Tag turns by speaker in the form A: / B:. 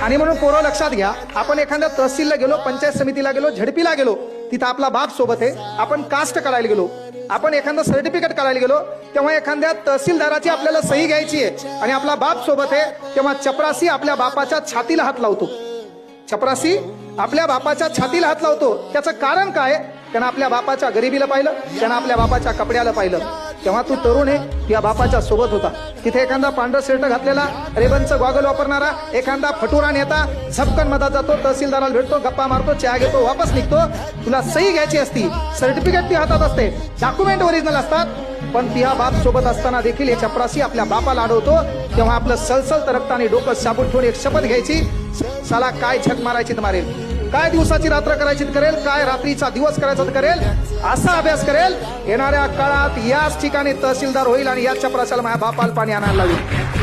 A: आणि म्हणून पोरं लक्षात घ्या, आपण एखाद्या तहसीलला गेलो, पंचायत समितीला गेलो, झडपीला गेलो, तिथं आपला बाप सोबत आहे. आपण कास्ट काढायला गेलो, आपण एखादं सर्टिफिकेट काढायला गेलो, तेव्हा एखाद्या तहसीलदाराची आपल्याला सही घ्यायची आहे आणि आपला बाप सोबत आहे, तेव्हा चपरासी आपल्या बापाच्या छातीला हात लावतो. चपरासी आपल्या बापाच्या छातीला हात लावतो. त्याचं कारण काय? त्यानं आपल्या बापाच्या गरिबीला पाहिलं, त्यानं आपल्या बापाच्या कपड्याला पाहिलं. तेव्हा तू तरुण आहे, त्या बापाच्या सोबत होता. तिथे एखादा पांढरा शर्ट घातलेला, रेबनचं गॉगल वापरणारा एखादा फटुरा नेता झपकन मधात जातो, तहसीलदाराला भेटतो, गप्पा मारतो, चहा घेतो, वापस निघतो. तुला सही घ्यायची असती, सर्टिफिकेट ती हातात असते, डॉक्युमेंट ओरिजिनल असतात, पण तिहा बाप सोबत असताना देखील हे चपरासी आपल्या बापाला अडवतो. तेव्हा आपलं सलसलतं रक्ताने डोकं साबूत ठेवून एक शपथ घ्यायची, साला काय झक मारायची मारेल, काय दिवसाची रात्र करायची करेल, काय रात्रीचा दिवस करायचा करेल, असा अभ्यास करेल. येणाऱ्या काळात याच ठिकाणी तहसीलदार होईल आणि याच चपराशाला माझ्या बापाला पाणी आणायला लावेल.